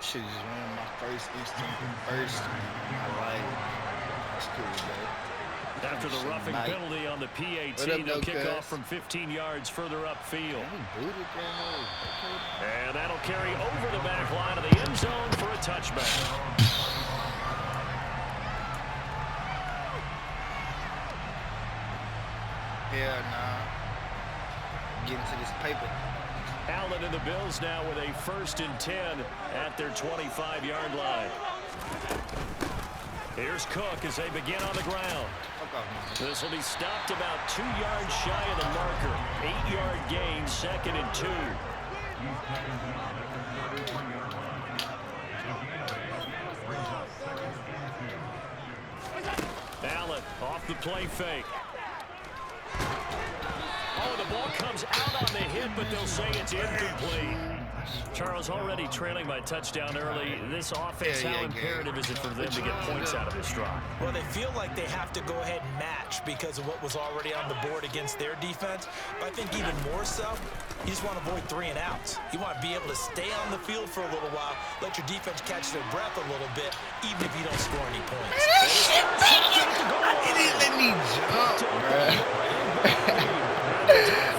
Shit just ran my first instinct first. I like it. That's cool, bro. After the roughing penalty on the PAT, they'll kick off from 15 yards further upfield. And that'll carry over the back line of the end zone for a touchback. Hell nah. Get into this paper. Allen and the Bills now with a 1st and 10 at their 25-yard line. Here's Cook as they begin on the ground. This will be stopped about 2 yards shy of the marker. 8-yard gain, 2nd and 2. Allen off the play fake. Oh, the ball comes out on the hit, but they'll say it's incomplete. Charles, already trailing by touchdown early. This offense, how imperative is it for them to get points out of this drive? Well, they feel like they have to go ahead and match because of what was already on the board against their defense. But I think even more so, you just want to avoid 3 and outs. You want to be able to stay on the field for a little while, let your defense catch their breath a little bit, even if you don't score any points. I didn't let me jump, bro.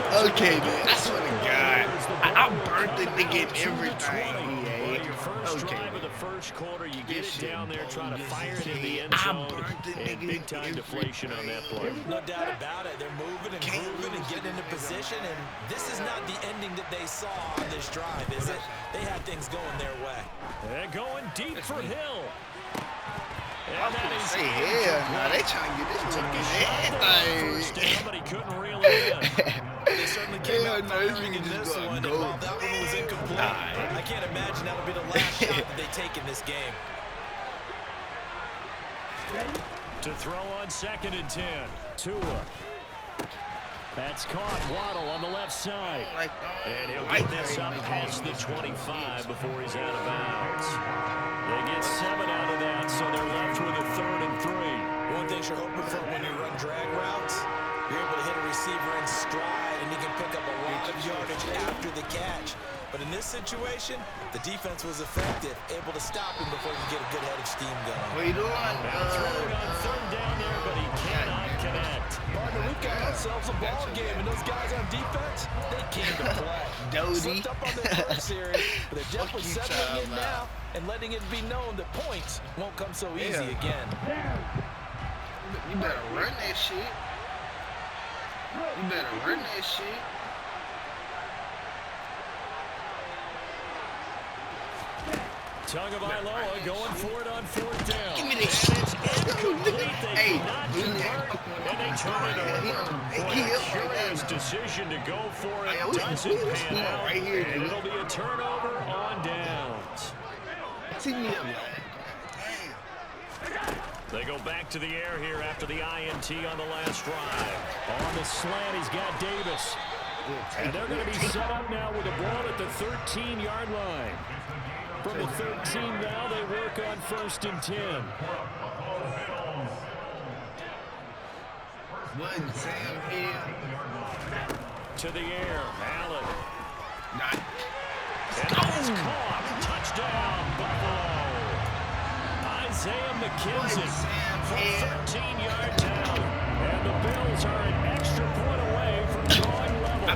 Okay, man. I swear to God, I burnt the nigga in everything. Your first drive of the first quarter, you get it down there, try to fire it in the end zone, and big-time deflation on that play. No doubt about it. They're moving and grooving and getting into position, and this is not the ending that they saw on this drive, is it? They had things going their way. And going deep for Hill. I'm gonna say hell, nah, they trying to get this nigga First down, but he couldn't reel it in. They certainly came out firing in this one, and while that one was incomplete, I can't imagine that'll be the last shot that they take in this game. To throw on 2nd and 10, Tua. That's caught. Waddle on the left side. And he'll get this up past the 25 before he's out of bounds. They get 7 out of that, so they're left with a 3rd and 3. One thing you're hoping for when you run drag routes, you're able to hit a receiver in stride, and he can pick up a lot of yardage after the catch. But in this situation, the defense was effective, able to stop him before he could get a good head of steam going. What are you doing? Now throwing on 3rd down there, but he cannot connect. Partner, we've got ourselves a ball game, and those guys on defense, they came to play. Slipped up on their first series, but they're definitely settling in now and letting it be known that points won't come so easy again. You better run that shit. You better run that shit. Tagovailoa going for it on 4th down. Give me this shit. It's incomplete. They cannot convert, and they turn it over. What a curious decision to go for it. Doesn't pan out, and it'll be a turnover on downs. They go back to the air here after the INT on the last drive. On the slant, he's got Davis. And they're going to be set up now with the ball at the 13-yard line. From the 13 now, they work on 1st and 10. To the air, Allen. And that is caught. Touchdown, Buffalo. Isaiah McKenzie from 13-yard down. And the Bills are an extra point away from drawing level.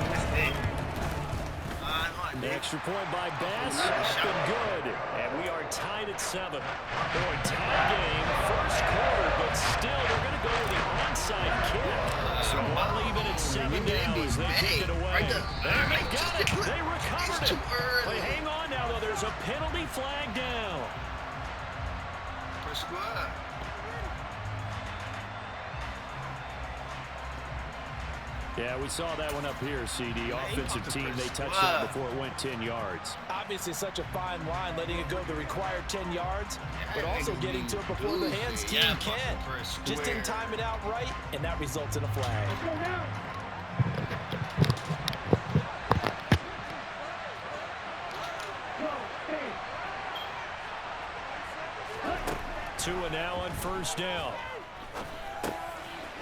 The extra point by Bass has been good. And we are tied at 7. Boy, tie game, first quarter, but still they're going to go with the onside kick. So while even at 7 down as they take it away. They got it. They recovered it. But hang on now, though. There's a penalty flag down. Yeah, we saw that one up here, CD. Offensive team, they touched it before it went 10 yards. Obviously such a fine line, letting it go the required 10 yards, but also getting to it before the hands team can. Just didn't time it out right, and that results in a flag. Tua now on 1st down.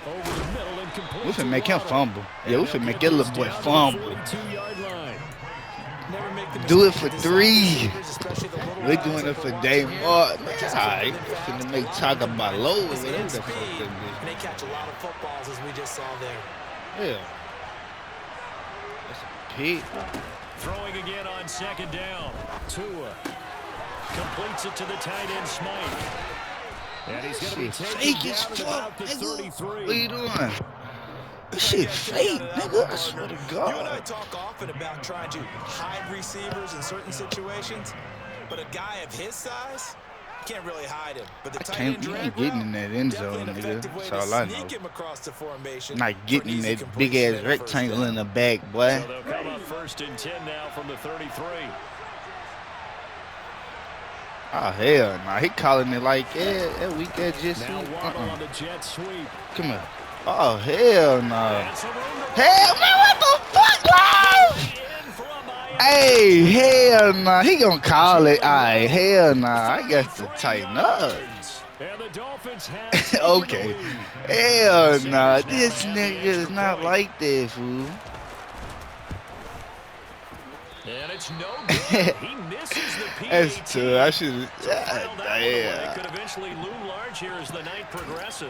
Over the middle and complete. We finna make him fumble. Yeah, we finna make that little boy fumble. Do it for 3. We doing it for Day Martin. Man, alright. Finna make talk about low or whatever the fuck speed, that and they catch a lot of footballs, as we just saw there. is. Yeah. That's a pig. Throwing again on second down. Tua completes it to the tight end Smythe. And he's going to be taken down at about the 33. What are you doing? This shit fake, nigga. I swear to God. You and I talk often about trying to hide receivers in certain situations, but a guy of his size can't really hide him. But the tight end You ain't getting in that end zone, nigga. That's all I know. Not getting in that big ass rectangle in the back, boy. So they'll come up 1st and 10 now from the 33. Oh hell nah. He calling it like that weak ass just Now Waddle on the jet sweep. Come here. Oh hell no. Hell man, what the fuck, bro? Hey, hell nah. He gonna call it. Alright, hell nah. I got to tighten up. Okay. Hell nah. This nigga is not like that, fool. And it's no good. He misses the PAT. That's true. I should. Yeah. Could eventually loom large here as the night progresses.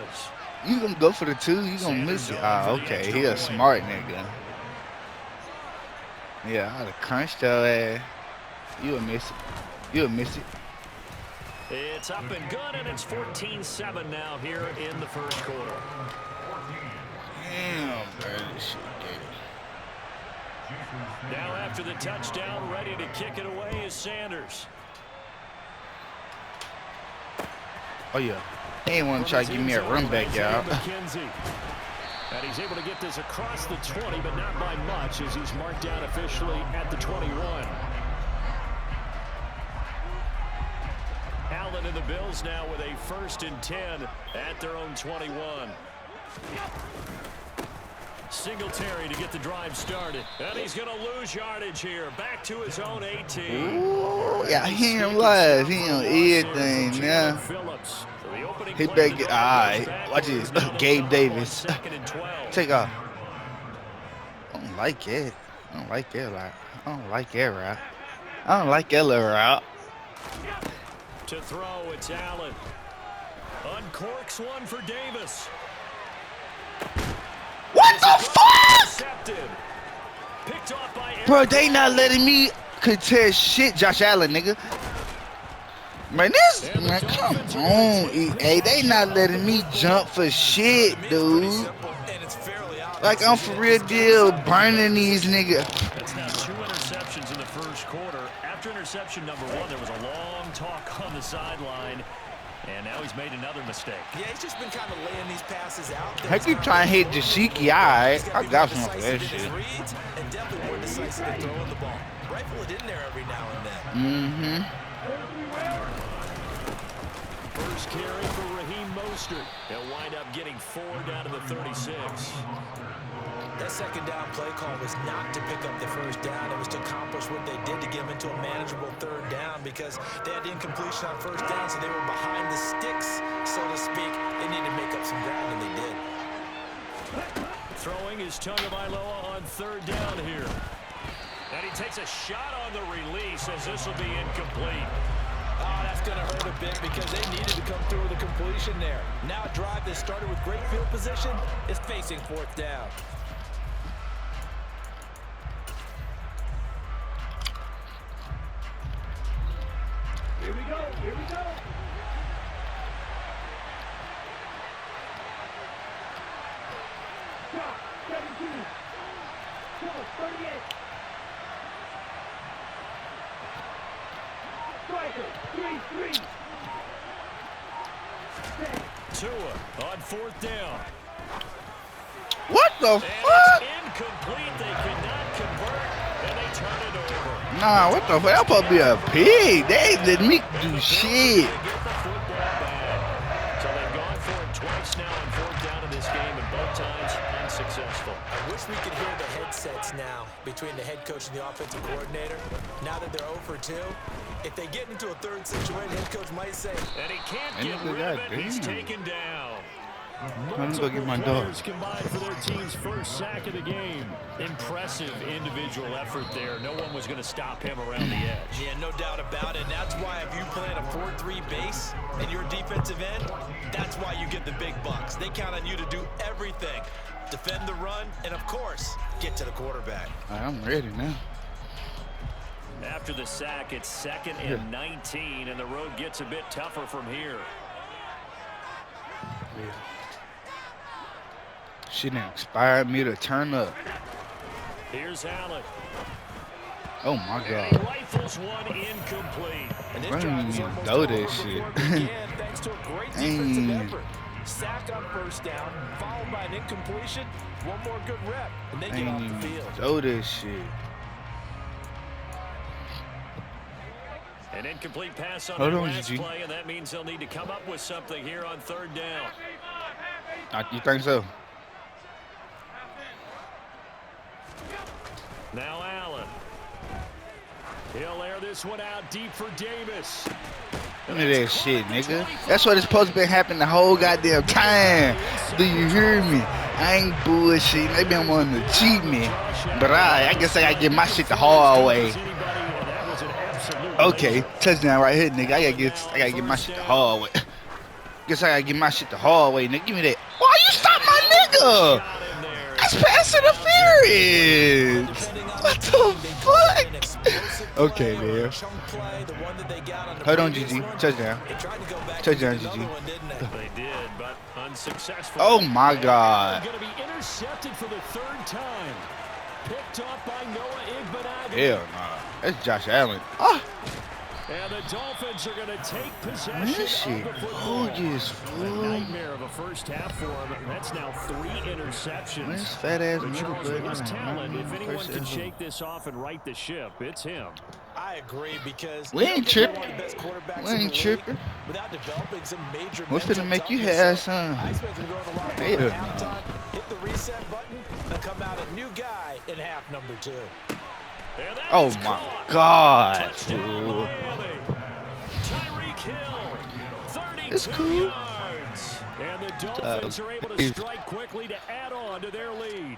You gonna go for the 2? You gonna miss it? Ah, okay. He a smart nigga. Yeah, I'd have crunched your ass. You would miss it. You would miss it. It's up and good, and it's 14-7 now here in the first quarter. Damn, bro, this shit gay. Now after the touchdown, ready to kick it away is Sanders. Oh, yeah. He ain't want to try to give me a run back, y'all. And he's able to get this across the 20, but not by much, as he's marked down officially at the 21. Allen and the Bills now with a 1st and 10 at their own 21. Singletary to get the drive started. And he's going to lose yardage here. Back to his own 18. Ooh, yeah, he ain't live. He on everything now. He better get. Alright, watch this. Gabe Davis. Take off. I don't like it. I don't like that route. I don't like that route. I don't like that little route. To throw, it's Allen. Uncorks one for Davis. What the fuck? Picked off by bro, they not letting me contest shit, Josh Allen, nigga. Man, this, man, come on, EA. They not letting me jump for shit, dude. Like, I'm for real deal burning these niggas. That's now 2 interceptions in the first quarter. After interception number 1, there was a long talk on the sideline. And now he's made another mistake. Yeah, he's just been kind of laying these passes out. I keep trying to hit Jashiki. I got some of that shit. And definitely more decisive in throwing the ball. Rifle it in there every now and then. First carry for Raheem Mostert. He'll wind up getting 4 down to the 36. That second down play call was not to pick up the first down. It was to accomplish what they did to get them into a manageable 3rd down because they had incompletion on 1st down, so they were behind the sticks, so to speak. They needed to make up some ground, and they did. Throwing is Tagovailoa on 3rd down here. And he takes a shot on the release as this will be incomplete. Oh, that's going to hurt a bit because they needed to come through with a completion there. Now a drive that started with great field position is facing 4th down. Here we go, here we go. Shot, 17. Shot, 38. Striker, 3-3. Tua on 4th down. What the And fuck? it's incomplete. They cannot convert, and they turn it over. Nah, what the fuck? That supposed to be a pig. They ain't let me do shit. Get the football back. So they've gone for it twice now on 4th down in this game, and both times unsuccessful. I wish we could hear the headsets now between the head coach and the offensive coordinator. Now that they're 0 for 2, if they get into a 3rd situation, head coach might say, And he can't get rid of it. He's taken down. Let me go get my dog. Combined for their team's first sack of the game. Impressive individual effort there. No one was going to stop him around the edge. yeah, no doubt about it. And that's why I view playing a 4-3 base and your defensive end, that's why you get the big bucks. They count on you to do everything. Defend the run, and of course, get to the quarterback. I'm ready now. After the sack, it's 2nd and 19, and the road gets a bit tougher from here. She didn't inspire me to turn up. Here's Allen. Oh my He God. rifles one incomplete. And this I drive didn't is even almost know over that shit. before it began, thanks to a great defensive Dang. effort. Sack on first down, followed by an incompletion. One more good rep, and they I get ain't off the even field. know this shit. An incomplete pass on Hold the on, last Gigi. play, and that means they'll need to come up with something here on 3rd down. You think so? Now Allen. He'll air this one out deep for Davis. Look at that shit, nigga. That's what it's supposed to be happening the whole goddamn time. Do you hear me? I ain't bullshitting. They been wanting to cheat me. But I guess I gotta get my shit the hard way. Okay, touchdown right here, nigga. I gotta get my shit the hard way. Guess I gotta get my shit the hard way, nigga. Give me that. Why you stop my nigga? That's pass interference. What the fuck? Okay, man. Hold on, Gigi. Touchdown. Touchdown, Gigi. They did, but unsuccessful. Oh my God. Going to be intercepted for the 3rd time. Picked up by Noah Igbenogany. Hell nah. That's Josh Allen. Ah. And the Dolphins are going to take possession This shit of the football. bogus, A fool. nightmare of a first half for him. That's now 3 interceptions. This fat ass But middle Charles, blood. his talent, if anyone can shake this off and right the ship, it's him. I agree because We ain't you don't tripping. get one of the best quarterbacks We in ain't the tripping. league without developing some major What's mental finna make you toughness. have So some? I expect him to go in the locker Hell room no. at halftime, hit the reset button, and come out a new guy in half number 2. And that Oh is my caught. God, Touchdown, fool. Miami. Tyreek Hill, 32 It's cool. yards. And the Dolphins are able to strike quickly to add on to their lead.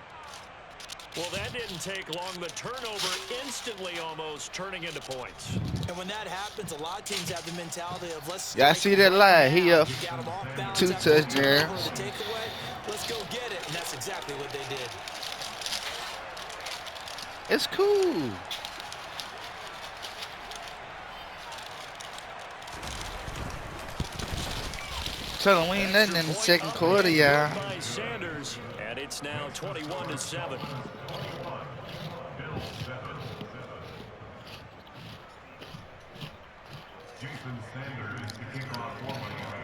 Well, that didn't take long. The turnover instantly almost turning into points. And when that happens, a lot of teams have the mentality of let's. Y'all see that line? He up You got 'em off balance 2 after the turnover, touchdowns. the takeaway. Let's go get it, and that's exactly what they did. It's cool. Tell them we ain't nothing in the second quarter, y'all. By Sanders, and it's now 21-7.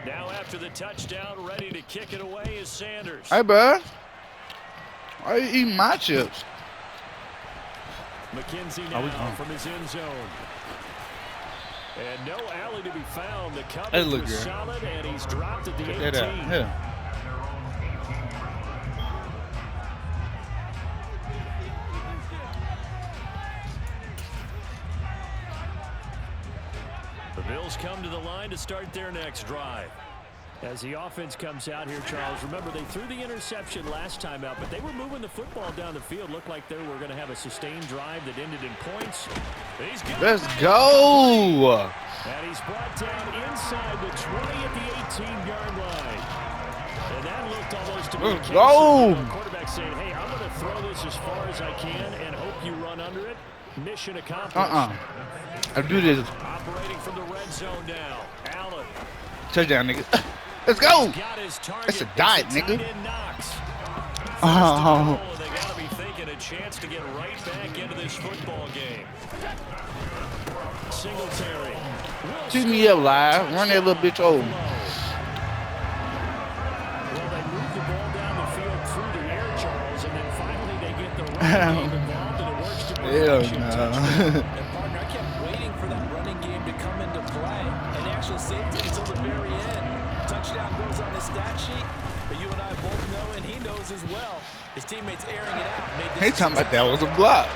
Now after the touchdown, ready to kick it away is Sanders. Hey, bro. Why are you eating my chips? McKenzie Oh, we now gone. from his end zone. And no alley to be found. The Hey, coverage look was here. solid, and he's dropped at the Check 18. that out. Yeah. The Bills come to the line to start their next drive. As the offense comes out here, Charles, remember they threw the interception last time out, but they were moving the football down the field. Looked like they were going to have a sustained drive that ended in points. He's got Let's go. And he's brought down inside the 20 at the 18-yard line. And that looked almost to be a Let's case go. of the quarterback saying, hey, I'm going to throw this as far as I can and hope you run under it. Mission accomplished. I do this. Operating from the red zone now. Allen. Touchdown, nigga. Let's go. Got his target. That's a dot, It's a nigga. tight end Knox. Oh. First and goal, and they got to be thinking a chance to get right back into this football game. Singletary. Shoot me up live. Run that little bitch over. Well, they move the ball down the field through the air, Charles, and then finally they get the running game involved, and it works to Hell perfection. no. And partner, I kept waiting for that running game to come into play, and they actually saved it until the very end. Touchdown goes on the stat sheet, but you and I both know, and he knows as well, his teammates airing it out. Made this He talking about that was a block.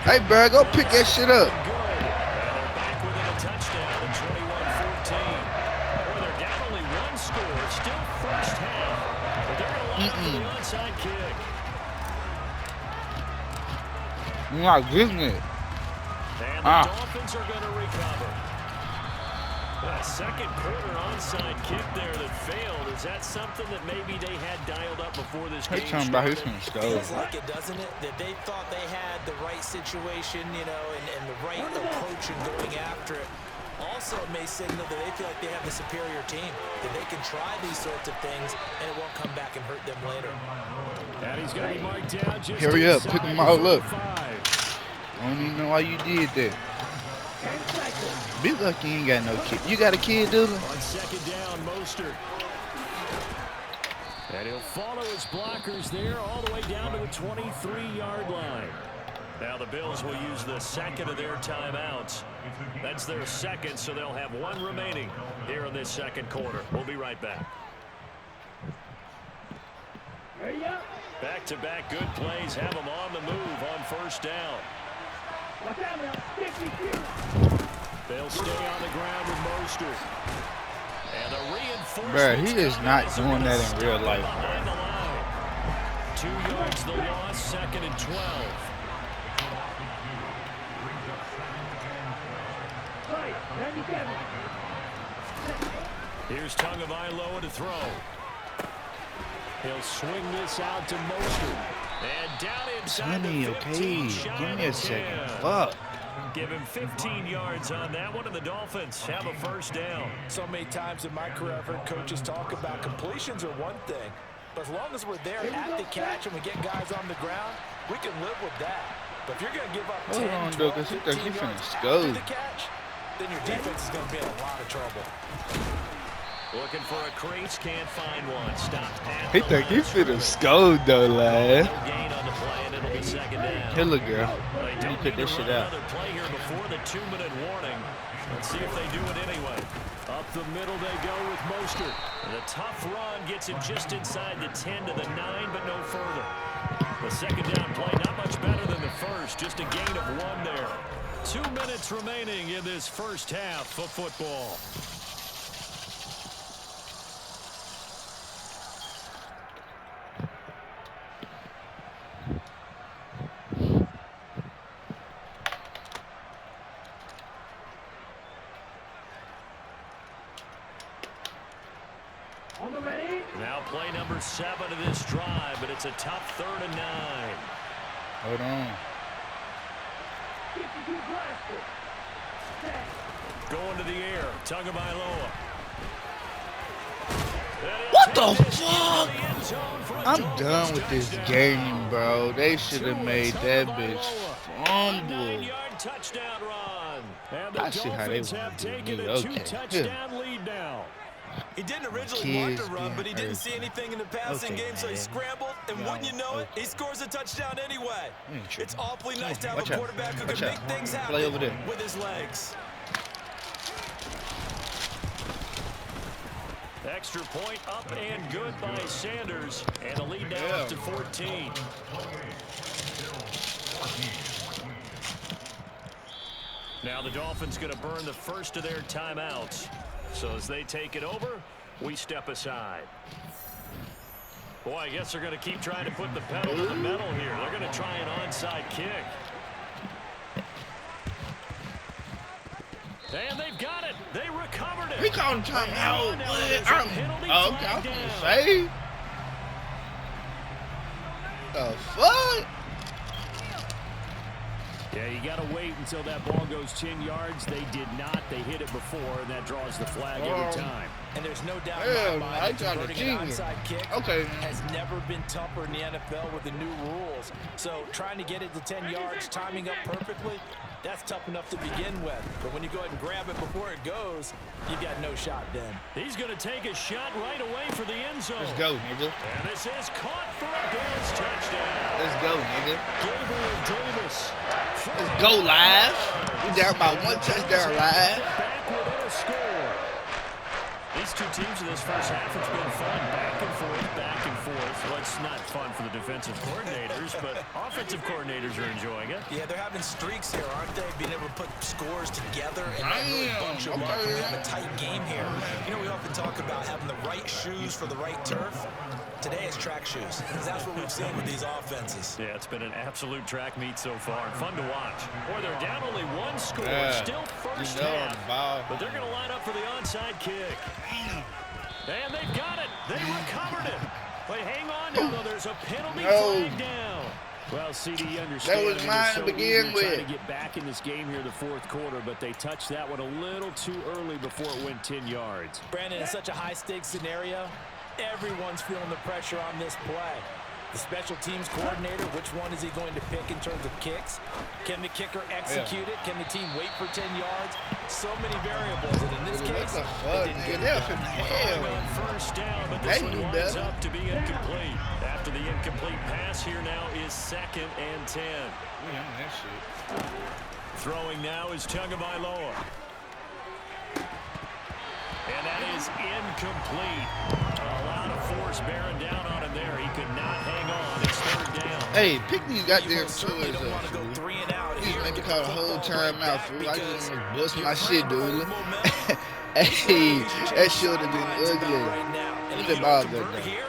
Hey, bro, go pick that shit up. Good. And they're back within a touchdown at 21-14. Well, they're down only one score. Still first half. But they're going to line up for the onside kick. I'm not getting it. And the Dolphins are going to recover. A second quarter onside kick there that failed. Is that something that maybe they had dialed up before this game He's talking about he's started? gonna score. Feels like it, doesn't it? That they thought they had the right situation, you know, and the right approach in going after it. Also, it may signal that they feel like they have the superior team, that they can try these sorts of things, and it won't come back and hurt them later. And he's going to be marked down just Hurry up, pick them all up. 5. I don't even know why you did that. Be lucky you ain't got no kid. You got a kid, dude? On second down, Mostert. And he'll follow his blockers there all the way down to the 23-yard line. Now the Bills will use the second of their timeouts. That's their second, so they'll have one remaining here in this second quarter. We'll be right back. Back-to-back good plays have them on the move on first down. They'll stay on the ground with Mostert. And the reinforcement. Bruh, he is not doing that in real life, Behind the line. 2 yards the loss, second and 12. Here's Tagovailoa to throw. He'll swing this out to Mostert. And down inside Sonny, the 15, okay. shy Give of me a the second. 10. Fuck. Give him 15 yards on that one, and the Dolphins have a first down. So many times in my career, I've heard coaches talk about completions are one thing, but as long as we're there at the catch and we get guys on the ground, we can live with that. But if you're going to give up 10, 12, 15 yards after the catch, then your defense is going to be in a lot of trouble. Looking for a crease, can't find one. Stopped at He the think he line. finna score though, lad. No gain on the play, and it'll be second down. Here, look, girl. They You don't put need this to shit run out. another play here before the 2-minute warning. Let's see if they do it anyway. Up the middle they go with Mostert. And the tough run gets him just inside the 10 to the 9, but no further. The second down play not much better than the first, just a gain of 1 there. 2 minutes remaining in this first half of football. Now play number 7 of this drive, but it's a tough 3rd and 9. Hold on. Going to the air, Tagovailoa. What the fuck? I'm done with this game, bro. They should have made that bitch fumble. 9-yard touchdown run. And the I see how they Dolphins have want to do taken me. a Okay. 2-touchdown lead now. He didn't originally want to Kids run, but he being didn't see hurt. anything in the passing Okay, game, so he man. scrambled, and No, wouldn't you know it, okay. he scores a touchdown anyway. You ain't tripping. It's awfully nice to have Watch a out. quarterback who Watch can out. make things happen Play over there. with his legs. Extra point up and good by Sanders, and the lead now up to 14. Now the Dolphins going to burn the first of their timeouts. So as they take it over, we step aside. Boy, I guess they're going to keep trying to put the pedal to the metal here. They're going to try an onside kick. And they've got it. They recovered it. He called him timeout. Now it is a penalty Oh, okay, I flag was gonna down. say. The fuck? Yeah, you got to wait until that ball goes 10 yards. They did not. They hit it before, and that draws the flag every time. And there's no doubt Hell in no, my I mind that got a converting an genius. onside kick Okay. has never been tougher in the NFL with the new rules. So trying to get it to 10 yards, timing up perfectly, that's tough enough to begin with. But when you go ahead and grab it before it goes, you've got no shot then. He's going to take a shot right away for the end zone. Let's go, nigga. And this is caught for a Bills touchdown. Let's go, nigga. Gabriel Davis. Let's go live. We down by 1 touchdown live. Back within a score. These two teams in this first half, it's been fun. Back and forth, back and forth. Well, it's not fun for the defensive coordinators, but offensive coordinators are enjoying it. Yeah, they're having streaks here, aren't they? Being able to put scores together and not really bunch them up and have a tight game here. You know, we often talk about having the right shoes for the right turf. Today it's track shoes, because that's what we've seen with these offenses. Yeah, it's been an absolute track meet so far. Fun to watch. Boy, they're down only one score. Still first half. But they're going to line up for the onside kick. And they've got it. They recovered it. But hang on now, though. There's a penalty flag down. Well, CD understands that was mine to begin with. Trying to get back in this game here in the fourth quarter, but they touched that one a little too early before it went 10 yards. Brandon, in such a high-stakes scenario, everyone's feeling the pressure on this play. The special teams coordinator, which one is he going to pick in terms of kicks? Can the kicker execute it? Can the team wait for 10 yards? So many variables, and in this case, they didn't get it. On first down, but this one winds up to be incomplete. After the incomplete pass, here now is 2nd and 10. That shit. Throwing now is Tagovailoa. And that is incomplete. A lot of force bearing down on him there. He could not hang on. It's 3rd down. Hey, pick these goddamn toys don't want up, to go fool. 3 and out. These make me call a whole time out, fool. I just want to bust my shit, dude. Hey, that should have been ugly. Look at the ball there, though.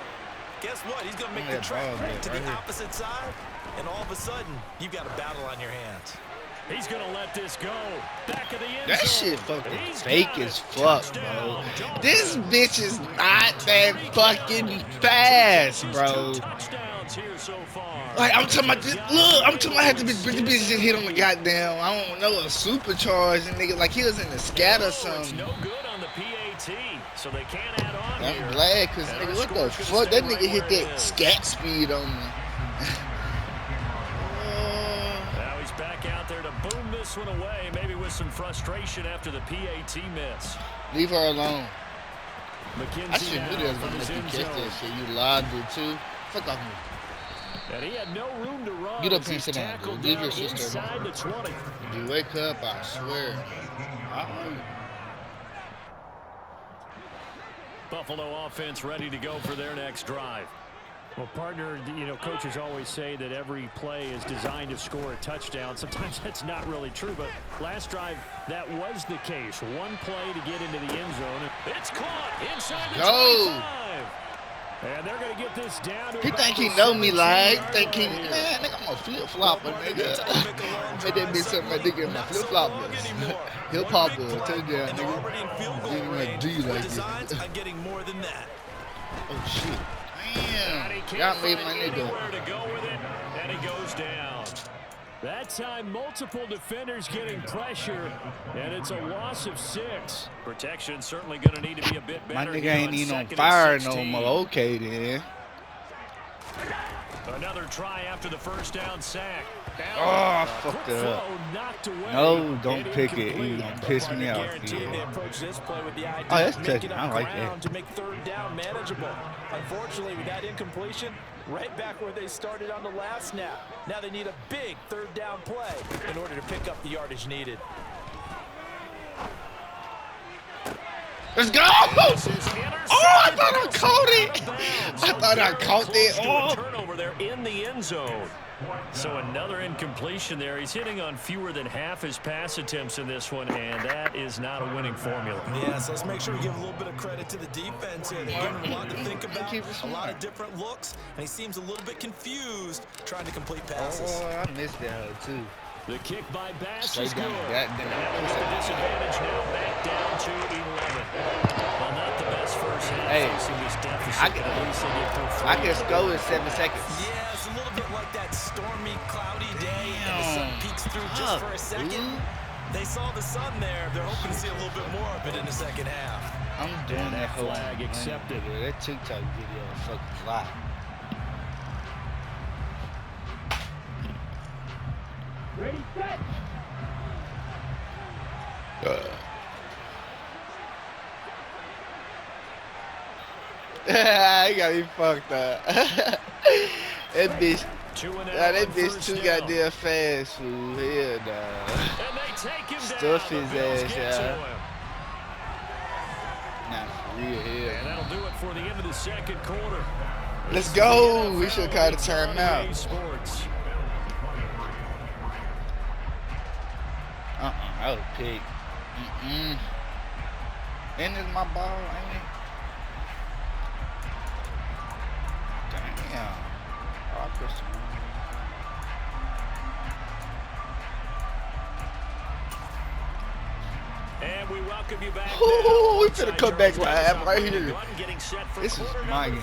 Guess what? He's going to make the track to the opposite side, and all of a sudden, you've got a battle on your hands. He's going to let this go. Back of the end That zone. shit fucking fake as fuck, bro. This bitch is not that fucking fast, bro. Like, I'm talking about this. Look, I'm talking about had to be the bitch just hit on the goddamn, I don't know, a supercharged nigga. Like he was in the scat or something. No good on the PAT, so they can't add on I'm here. glad, cause nigga, what the fuck? That nigga hit that scat speed on me. Now he's back out there to boom this one away, maybe with some frustration after the PAT miss. Leave her alone. McKenzie I should now do that from when his you end catch zone. that shit. You lied to too. Fuck off me. And he had no room to run. Get up as here and he's sit down, tackled dude. Leave down your sister inside the 20. If you wake up, I swear. Buffalo offense ready to go for their next drive. Well, partner, you know, coaches always say that every play is designed to score a touchdown. Sometimes that's not really true, but last drive, that was the case. One play to get into the end zone. It's caught inside the 25. And they're going to get this down to He think he know me like, think he, man, nigga, I'm a flip-flopper, nigga. Made that bitch something like nigga in my flip-floppers. He'll pop a touchdown, nigga. Give him a D like this. I'm getting more than that. Oh, shit. Damn. Y'all made my nigga. To go with it, and he goes down. That time, multiple defenders getting pressure, and it's a loss of 6. Protection certainly going to need to be a bit better. My nigga ain't even on fire no more. Okay, then. Another try after the first down sack. Oh, I fucked it up. No, don't pick it. You gonna piss me off. Yeah. Oh, that's touching. I like that. To make 3rd down manageable. Unfortunately, with that incompletion, right back where they started on the last snap. Now they need a big 3rd down play in order to pick up the yardage needed. Let's go! Oh, I thought I caught it. I thought I caught that. Oh. Turnover there in the end zone. So another incompletion there. He's hitting on fewer than half his pass attempts in this one, and that is not a winning formula. Yeah, so let's make sure we give a little bit of credit to the defense here. They're giving him a lot to think about, a lot of different looks, and he seems a little bit confused trying to complete passes. Oh, I missed that too. The kick by Bass Straight is good. down, goddamn. The disadvantage now back down to 11. Well, not the best first half facing this deficit, but at least they get through 3. I can score in 7 seconds. Yeah, it's a little bit like that stormy, cloudy day, and the sun peeks through just for a second. They saw the sun there. They're hoping to see a little bit more of it in the second half. I'm doing that whole flag accepted. That TikTok video is fucking lie. Ready, set. I got me fucked up. That bitch, that bitch too goddamn fast, fool. Hell nah. Stuff his ass, y'all. Nah, real hell. And that'll do it for the end of the second quarter. Let's go. We should have called a timeout. Sports. That was a pick. And it's my ball, ain't it? Damn. Oh, I pressed it. And we welcome you back. Ooh, we finna come back right here. This is my game.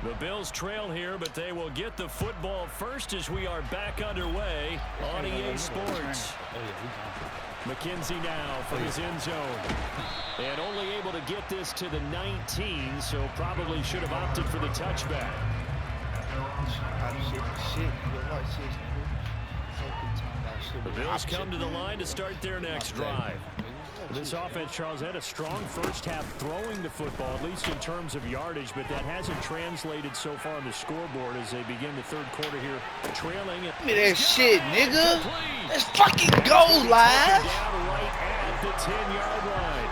The Bills trail here, but they will get the football first as we are back underway on EA Sports. McKenzie now for his end zone. And only able to get this to the 19, so probably should have opted for the touchback. The Bills come to the line to start their next drive. This offense, Charles, had a strong first half throwing the football, at least in terms of yardage, but that hasn't translated so far on the scoreboard as they begin the third quarter here, trailing. Give me that shit, nigga. Let's fucking go, live. Down right at the 10-yard line.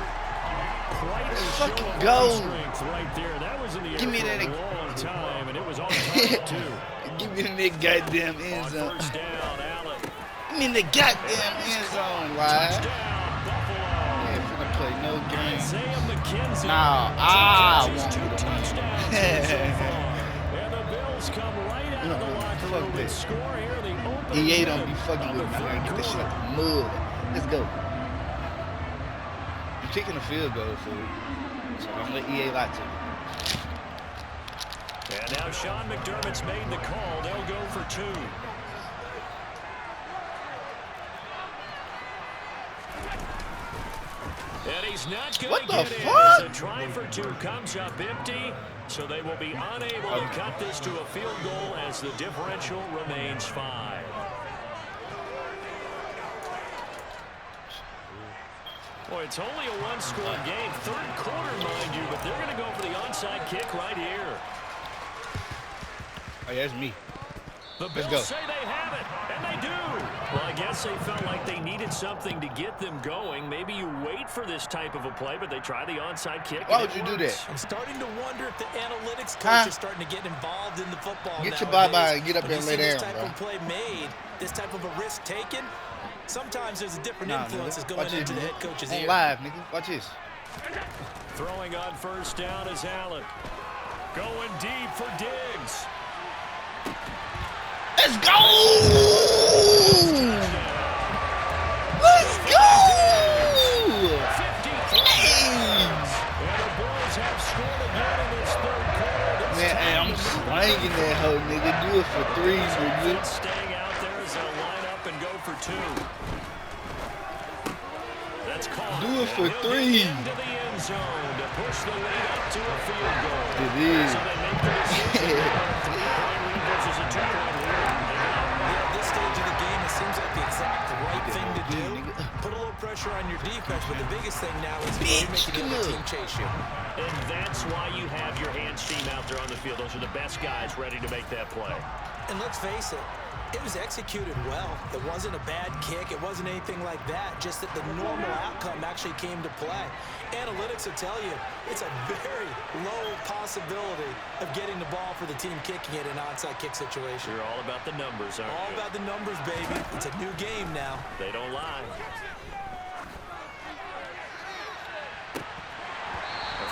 Quite a fucking show go. of strength right there. That was in the air Give me for that a long time, and it was on target, too. Give me that goddamn end On zone. first down, Allen. Give me the goddamn end zone, live. Touchdown, Buffalo. Play no game. Isaiah McKenzie. Nah, I want two touchdowns so far. And the Bills come right out of the locker room and score here. The opening EA don't be fucking with me. Get this shit out the mud. Let's go. I'm kicking a field goal, so don't let EA lie to me. And now Sean McDermott's made the call. They'll go for two. And he's not going to get in. The try for two comes up empty, so they will be unable to cut this to a field goal as the differential remains 5. Boy, it's only a one-score game. Third quarter, mind you, but they're going to go for the onside kick right here. Oh, yeah, that's me. The Bills say they have it, and they do. Well, I guess they felt like they needed something to get them going. Maybe you wait for this type of a play, but they try the onside kick. Why would you do that? I'm starting to wonder if the analytics coach is starting to get involved in the football. Get your bye-bye and get up there and lay down, this type of play made, this type of a risk taken, sometimes there's a different influences going into the head coach's ear. Live, nigga. Watch this. Throwing on first down is Allen. Going deep for Diggs. Let's go! Let's go! Man, hey, I'm slanging that hoe, nigga. Do it for threes, nigga. Staying out there as they'll line up and go for two. That's called. Do it for threes. Into the end zone to push the lead up to a field goal. It is. So they make the decision. 3-point lead versus a 2-point lead. At this stage of the game, it seems like the exact right thing to do. Put a little pressure on your defense, but the biggest thing now is you're making the other team chase you. And that's why you have your hands team out there on the field. Those are the best guys ready to make that play. And let's face it, it was executed well. It wasn't a bad kick. It wasn't anything like that. Just that the normal outcome actually came to play. Analytics will tell you it's a very low possibility of getting the ball for the team kicking it in an onside kick situation. You're all about the numbers, aren't you? All about the numbers, baby. It's a new game now. They don't lie.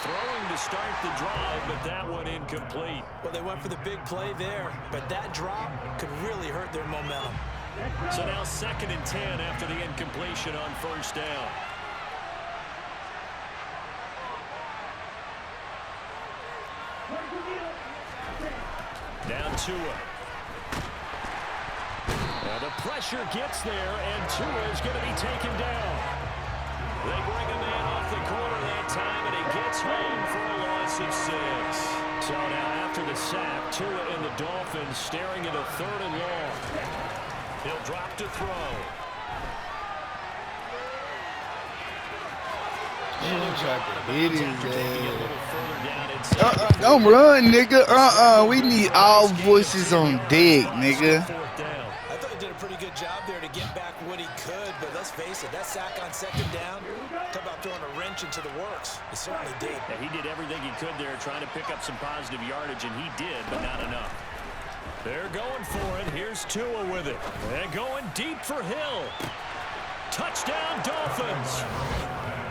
Throwing to start the drive, but that one incomplete. Well, they went for the big play there, but that drop could really hurt their momentum. So now 2nd and 10 after the incompletion on first down. Down Tua. The pressure gets there, and Tua is going to be taken down. They bring a man off the corner that time, and he gets home for a loss of 6. So now after the sack, Tua and the Dolphins staring at a 3rd and long. He'll drop to throw. Don't run, nigga. We need all voices on deck, nigga. I thought he did a pretty good job there to get back what he could, but let's face it, that sack on second down, talk about throwing a wrench into the works. It certainly did. Yeah, he did everything he could there, trying to pick up some positive yardage, and he did, but not enough. They're going for it. Here's Tua with it. They're going deep for Hill. Touchdown, Dolphins.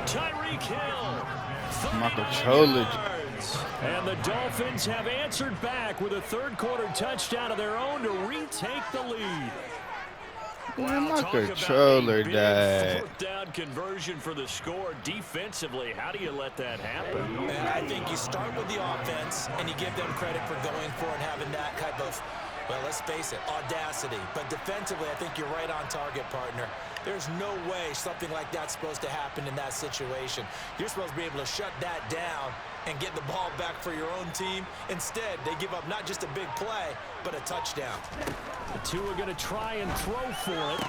Tyreek Hill. Michael Chola. And the Dolphins have answered back with a third-quarter touchdown of their own to retake the lead. Man, my controller died. Fourth down conversion for the score. Defensively, how do you let that happen? And I think you start with the offense and you give them credit for going for and having that type of, well, let's face it, audacity. But defensively, I think you're right on target, partner. There's no way something like that's supposed to happen in that situation. You're supposed to be able to shut that down and get the ball back for your own team. Instead, they give up not just a big play, but a touchdown. The two are going to try and throw for it.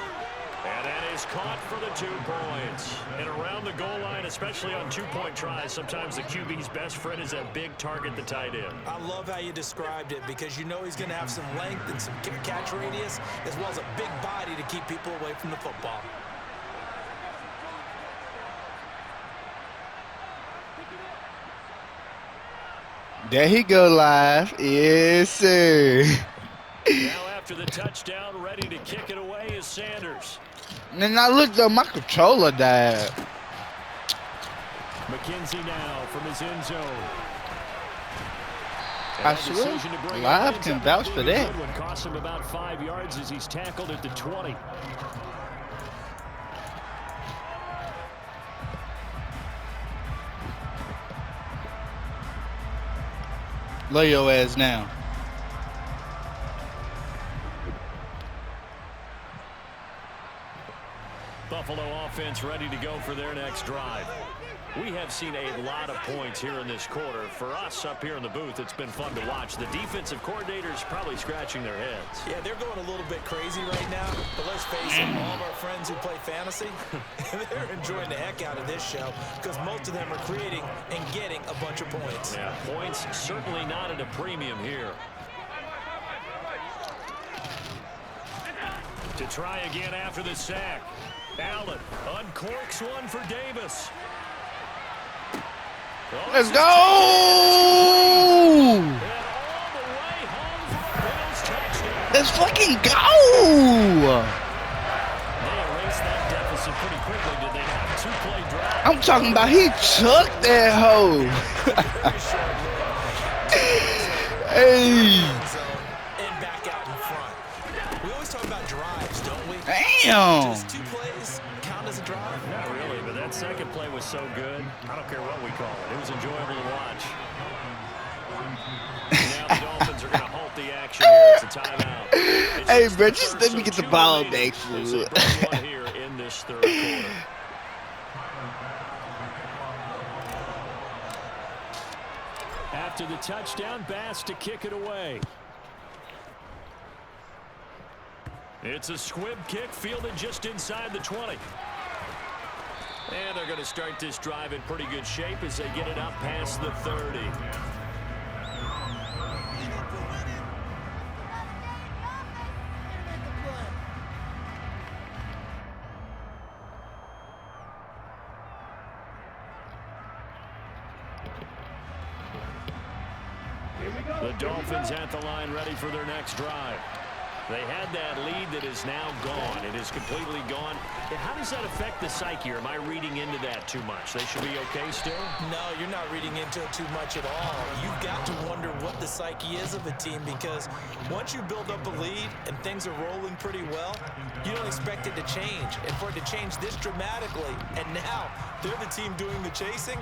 And that is caught for the 2 points. And around the goal line, especially on two-point tries, sometimes the QB's best friend is that big target, the tight end. I love how you described it because you know he's going to have some length and some catch radius as well as a big body to keep people away from the football. There he go live. Yes, sir. Now after the touchdown, ready to kick it away is Sanders. And I looked up, my controller died. McKenzie now from his end zone. I swear, live can vouch for that. Would cost him about 5 yards as he's tackled at the 20. Lay your ass down. Buffalo offense ready to go for their next drive. We have seen a lot of points here in this quarter. For us up here in the booth, it's been fun to watch. The defensive coordinators probably scratching their heads. Yeah, they're going a little bit crazy right now. But let's face it, all of our friends who play fantasy, they're enjoying the heck out of this show because most of them are creating and getting a bunch of points. Yeah, points certainly not at a premium here. To try again after the sack. Allen uncorks one for Davis. Let's go! Let's fucking go! They erased that deficit pretty quickly. Did they have a 2-play drive? I'm talking about he took that hoe. Hey. And back out in front. We always talk about drives, don't we? Damn. Just 2 plays count as a drive? Not really, but that second play was so good. I don't care what we call it. It was enjoyable to watch. Now the Dolphins are going to halt the action here. It's a timeout. Hey, bro, just let me get the ball back, fool. Here in this third quarter. After the touchdown, Bass to kick it away. It's a squib kick fielded just inside the 20. And they're going to start this drive in pretty good shape as they get it up past the 30. The Dolphins at the line ready for their next drive. They had that lead that is now gone. It is completely gone. How does that affect the psyche? Or am I reading into that too much? They should be okay still? No, you're not reading into it too much at all. You've got to wonder what the psyche is of a team because once you build up a lead and things are rolling pretty well, you don't expect it to change. And for it to change this dramatically, and now they're the team doing the chasing,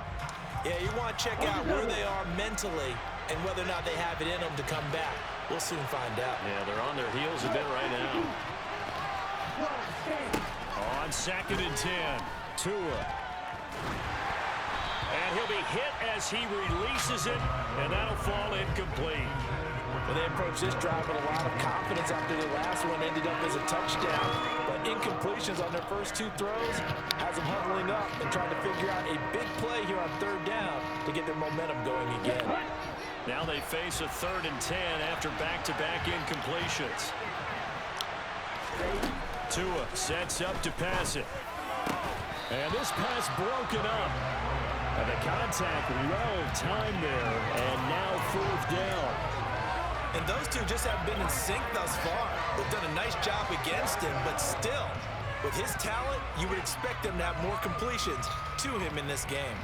yeah, you want to check out where they are mentally and whether or not they have it in them to come back. We'll soon find out. Yeah, they're on their heels a bit right now. On 2nd and 10, Tua. And he'll be hit as he releases it, and that'll fall incomplete. Well, they approached this drive with a lot of confidence after the last one ended up as a touchdown. But incompletions on their first 2 throws has them huddling up and trying to figure out a big play here on 3rd down to get their momentum going again. Now they face a 3rd and 10 after back-to-back incompletions. Tua sets up to pass it. And this pass broken up. And the contact well timed there. And now 4th down. And those two just haven't been in sync thus far. They've done a nice job against him, but still, with his talent, you would expect them to have more completions to him in this game.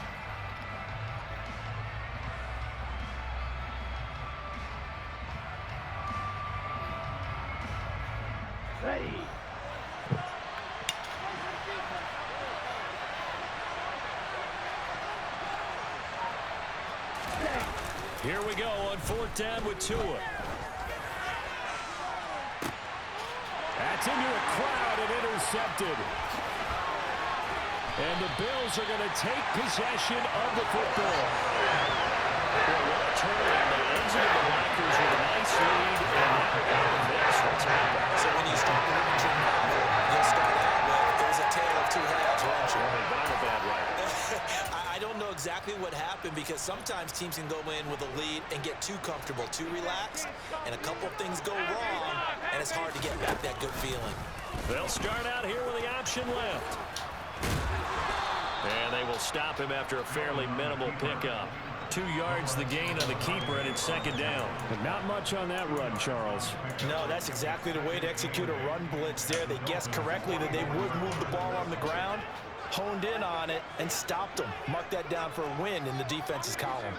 Ready. Here we go on 4th down with Tua. That's into a crowd and intercepted. And the Bills are going to take possession of the football. Well, what a turnaround. They exited the Lakers with a nice lead. And now this what's happened. So when you start moving your novel, you'll start out with, there's a tale of two halves, won't you? But I'm a bad writer. I don't know exactly what happened because sometimes teams can go in with a lead and get too comfortable, too relaxed, and a couple of things go wrong, and it's hard to get back that good feeling. They'll start out here with the option left. And they will stop him after a fairly minimal pickup. 2 yards the gain on the keeper, and it's 2nd down. But not much on that run, Charles. No, that's exactly the way to execute a run blitz there. They guessed correctly that they would move the ball on the ground, honed in on it, and stopped them. Mark that down for a win in the defense's column.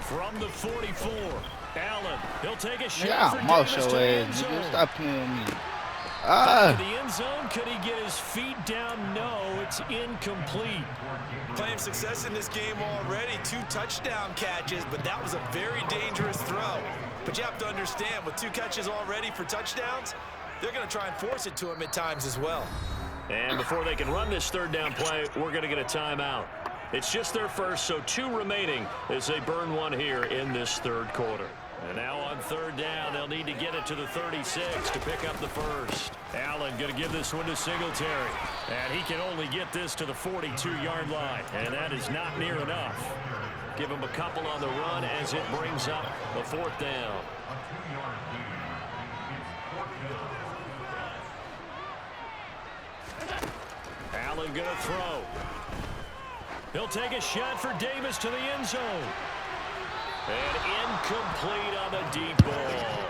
From the 44, Allen. He'll take a shot Yeah, for I'm Davis also to the end nigga. zone. Stop playing with me. Back to the end zone. Could he get his feet down? No, it's incomplete. Playing success in this game already. 2 touchdown catches, but that was a very dangerous throw. But you have to understand, with 2 catches already for touchdowns, they're going to try and force it to him at times as well. And before they can run this 3rd down play, we're going to get a timeout. It's just their first, so 2 remaining as they burn 1 here in this 3rd quarter. And now on 3rd down, they'll need to get it to the 36 to pick up the first. Allen going to give this one to Singletary. And he can only get this to the 42-yard line. And that is not near enough. Give him a couple on the run as it brings up the 4th down. Allen going to throw. He'll take a shot for Davis to the end zone. And incomplete on the deep ball.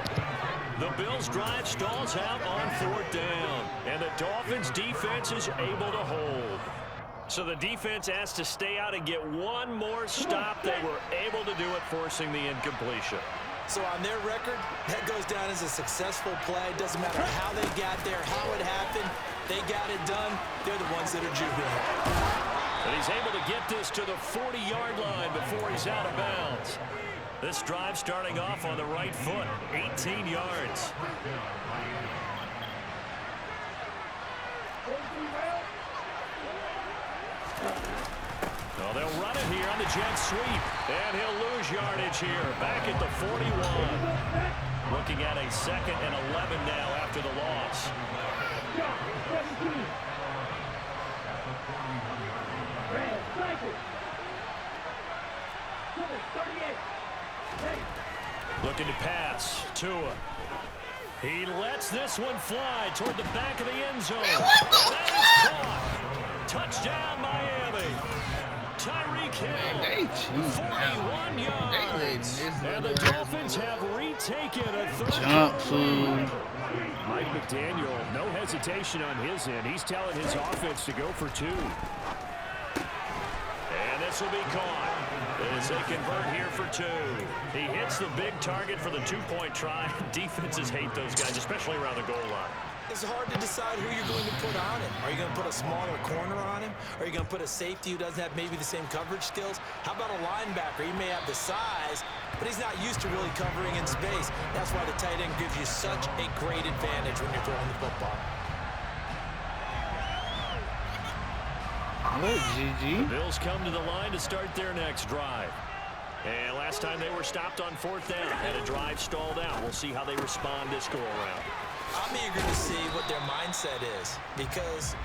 The Bills' drive stalls out on 4th down. And the Dolphins' defense is able to hold. So the defense has to stay out and get 1 more stop. They were able to do it, forcing the incompletion. So on their record, that goes down as a successful play. Doesn't matter how they got there, how it happened. They got it done. They're the ones that are jubilant. And he's able to get this to the 40-yard line before he's out of bounds. This drive starting off on the right foot, 18 yards. Well, they'll run it here on the jet sweep. And he'll lose yardage here, back at the 41. Looking at a 2nd and 11 now after the loss. Looking to pass. Tua. He lets this one fly toward the back of the end zone. That is caught. Touchdown, Miami. Tyreek Hill. 41 yards. And the Dolphins have retaken a 3rd Jump food. Mike McDaniel, no hesitation on his end. He's telling his offense to go for 2. And this will be caught as they convert here for 2. He hits the big target for the 2-point try. Defenses hate those guys, especially around the goal line. It's hard to decide who you're going to put on him. Are you going to put a smaller corner on him? Are you going to put a safety who doesn't have maybe the same coverage skills? How about a linebacker? He may have the size, but he's not used to really covering in space. That's why the tight end gives you such a great advantage when you're throwing the football. Look, GG. The Bills come to the line to start their next drive. And last time they were stopped on 4th down and a drive stalled out. We'll see how they respond this go around. I'm eager to see what their mindset is, because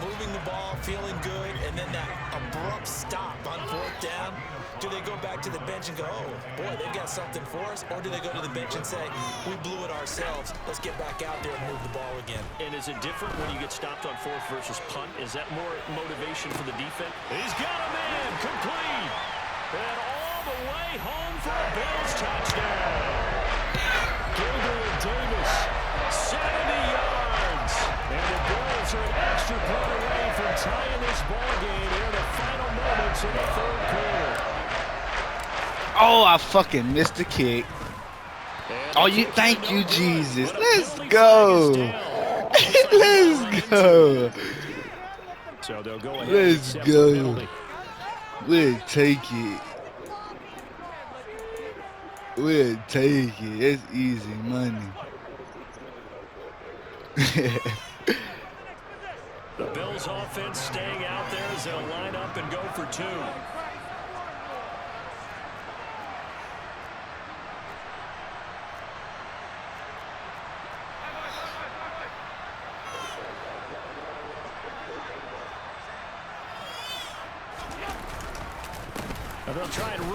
moving the ball, feeling good, and then that abrupt stop on 4th down, do they go back to the bench and go, oh, boy, they've got something for us? Or do they go to the bench and say, we blew it ourselves, let's get back out there and move the ball again? And is it different when you get stopped on 4th versus punt? Is that more motivation for the defense? He's got him in, complete. And all the way home for a Bills touchdown. Gabriel Davis, 70 yards. And the Bills are an extra point away from tying this ball game here in the final moments of the 3rd quarter. Oh, I fucking missed the kick. Oh, thank you, Jesus. Let's go. Let's go. So they'll go ahead. Let's go. We'll take it. We'll take it. That's easy money. The Bills offense staying out there as they'll line up and go for 2.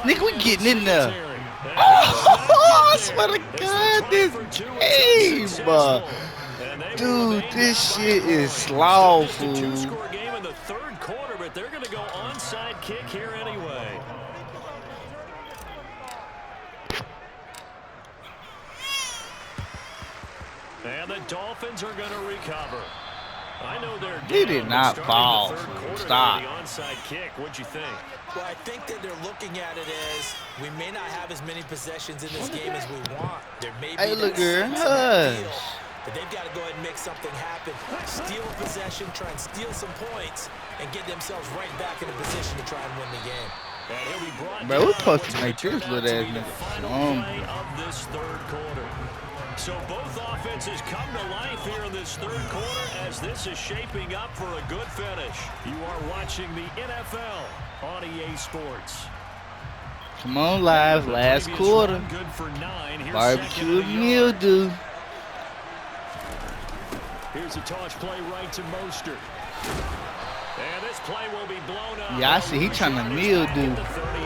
Nigga, we getting in there. Oh, I swear to God, this game, dude, this shit is slawful. It's a 2-score game in the 3rd quarter, but they're going to go onside kick here anyway. And the Dolphins are going to recover. I know they're down. He did not fall. Stop. The onside kick. What'd you think? Well, I think that they're looking at it as we may not have as many possessions in this game as we want. There may be that sense in that deal, but they've got to go ahead and make something happen. Steal a possession, try and steal some points, and get themselves right back in a position to try and win the game. Bro, we're supposed to make this little ass nigga. Of this 3rd quarter. So both offenses come to life here in this 3rd quarter as this is shaping up for a good finish. You are watching the NFL on EA Sports. Come on, live, last quarter. Good for 9. Barbecue mildew. Here's a toss play right to Mostert. And this play will be blown up. Yeah, I see he trying to mildew. This will be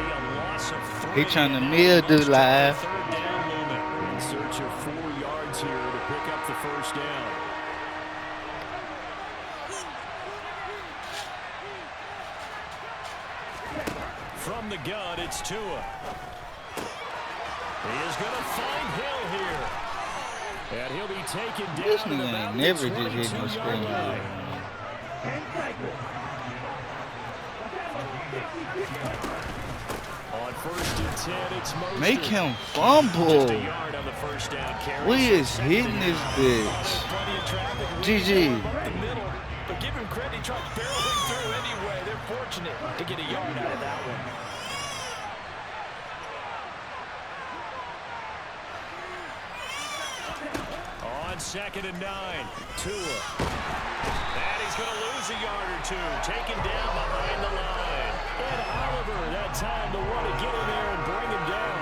a loss of 3. He trying to mildew live. Search of 4 yards here to pick up the 1st down. From the gun, it's Tua. He is going to find Hill here. And he'll be taken down. This nigga ain't never just hit no screen. On 1st and 10, it's Mostert. Make him fumble. Just a yard on the 1st down carry. We is hitting this bitch. GG. But give him credit, he tried barreling through anyway. They're fortunate to get a yard out of that one. On 2nd and 9, Tua. And he's going to lose a yard or 2. Taken down behind the line. And Oliver, that time, the one to get in there and bring him down.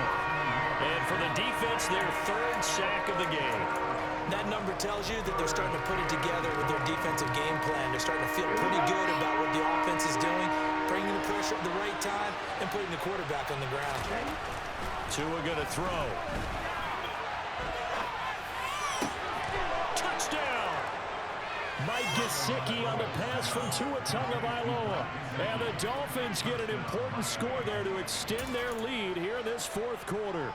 And for the defense, their 3rd sack of the game. That number tells you that they're starting to put it together with their defensive game plan. They're starting to feel pretty good about what the offense is doing, bringing the pressure at the right time, and putting the quarterback on the ground. Tua going to throw. Touchdown! Mike Gesicki on the pass from Tua Tagovailoa. And the Dolphins get an important score there to extend their lead here in this 4th quarter.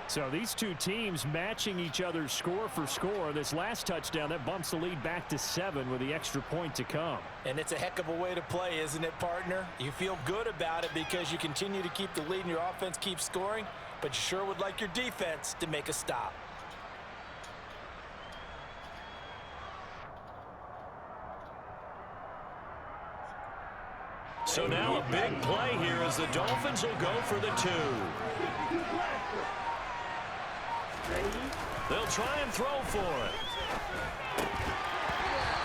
So these two teams matching each other's score for score. This last touchdown, that bumps the lead back to 7 with the extra point to come. And it's a heck of a way to play, isn't it, partner? You feel good about it because you continue to keep the lead and your offense keeps scoring, but you sure would like your defense to make a stop. So now a big play here as the Dolphins will go for the 2. They'll try and throw for it.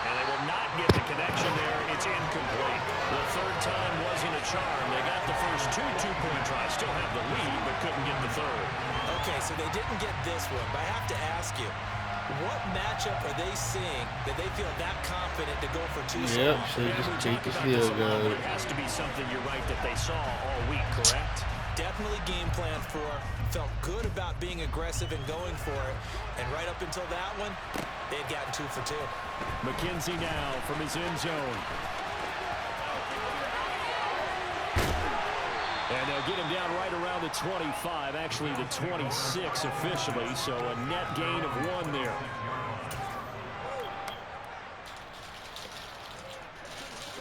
And they will not get the connection there. It's incomplete. The third time wasn't a charm. They got the first two-point tries. Still have the lead, but couldn't get the third. Okay, so they didn't get this one, but I have to ask you, what matchup are they seeing that they feel that confident to go for two? Yep, should just take the field goal. It has to be something, you're right, that they saw all week, correct? Definitely game plan for. Felt good about being aggressive and going for it. And right up until that one, they had gotten 2 for 2. McKenzie now from his end zone. And they'll get him down right around the 25, actually the 26 officially, so a net gain of 1 there.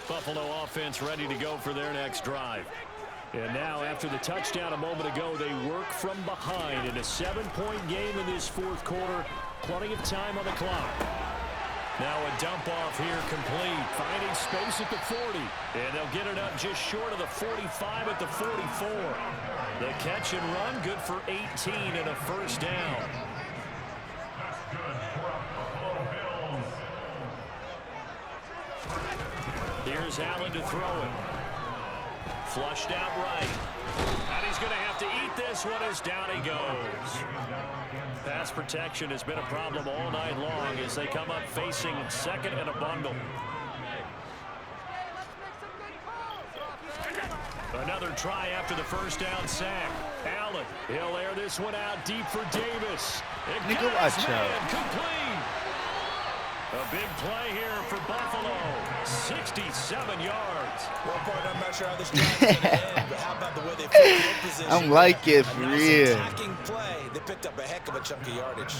Buffalo offense ready to go for their next drive. And now, after the touchdown a moment ago, they work from behind in a 7-point game in this fourth quarter. Plenty of time on the clock. Now a dump off here complete, finding space at the 40. And they'll get it up just short of the 45 at the 44. The catch and run, good for 18 and a first down. Here's Allen to throw it. Flushed out right. And he's going to have to eat this one as down he goes. Pass protection has been a problem all night long as they come up facing second and a bundle. Another try after the first down sack. Allen, he'll air this one out deep for Davis. Nigga, watch out. Complete. A big play here for Buffalo. 67 yards. Well, partner, I'm not sure how this drive is going to end, but how about the way they put field position? I'm like it for real. Attacking play. They picked up a heck of a chunk of yardage.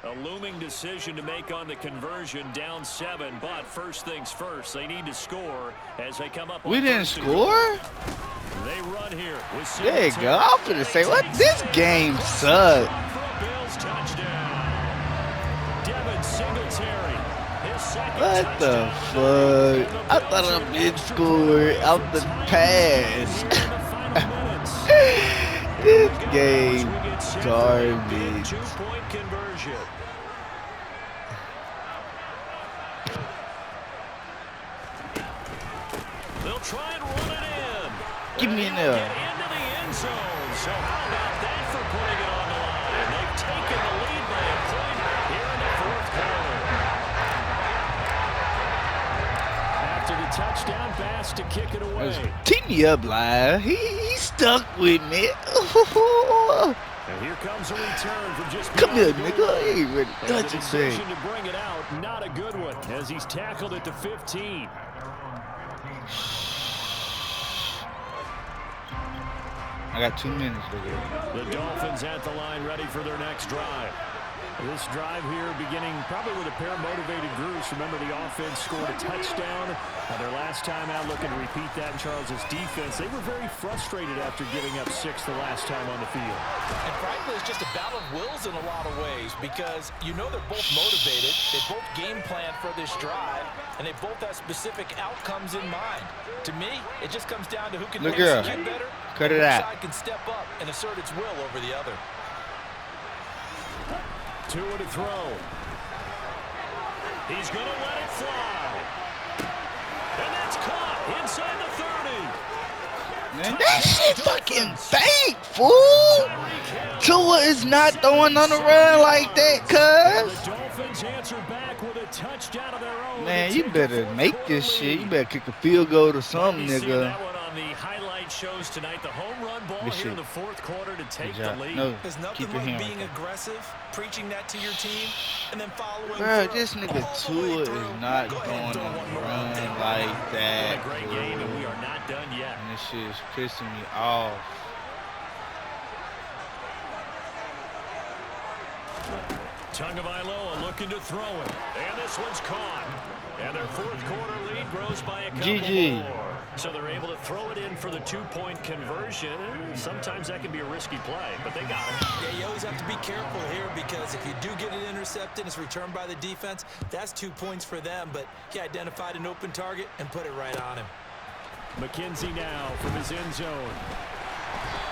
A looming decision to make on the conversion, down 7, but first things first, they need to score as they come up. We didn't score? They run here with there you go. I'm gonna say, what? This game sucked. Bills touchdown. Devin Singletary, his second What the fuck? I thought I did score out the pass. This game garbage. 2-point conversion. They'll try and run it in. Give me Into another. the end zone. So how about that for putting it on the line? They've taken the lead by a point here in the fourth quarter. After the touchdown pass to kick it away. Tee me up, live. He stuck with me. And here comes a return from just Come here, beyond the nigga. goal I ain't ready line. to And touch the a thing. decision to bring it out, not a good one, as he's tackled at the 15. I got 2 minutes to go. The Dolphins at the line, ready for their next drive. This drive here beginning probably with a pair of motivated groups. Remember, the offense scored a touchdown their last time out, looking to repeat that in Charles's defense. They were very frustrated after giving up 6 the last time on the field. And frankly, it's just a battle of wills in a lot of ways because you know they're both motivated. They both game plan for this drive, and they both have specific outcomes in mind. To me, it just comes down to who can execute better. Cut it out. Which side can step up and assert its will over the other. Tua to throw. He's going to let it fly. And that's caught inside the 30. Man, that shit fucking fake, fool. Tua is not throwing on the run like that, cuz. The Dolphins answer back with a touchdown of their own. Man, you better make this shit. You better kick a field goal to something, You see nigga. that one on the highlight shows tonight. The home run ball This here shit. in the fourth quarter to take the job. lead. No, There's nothing keep your like hand being right aggressive, preaching that to your team, and then following there. Bro, through this nigga all the way Tua through. is not Go ahead going and throw on one the more out run there. like that. What a great game, and we are not done yet. And this shit is pissing me off. Tagovailoa looking to throw it. And this one's caught. And their fourth quarter lead grows by a couple GG. more. So they're able to throw it in for the 2-point conversion. Sometimes that can be a risky play, but they got it. Yeah, you always have to be careful here because if you do get it intercepted, it's returned by the defense. That's 2 points for them, but he identified an open target and put it right on him. McKenzie now from his end zone.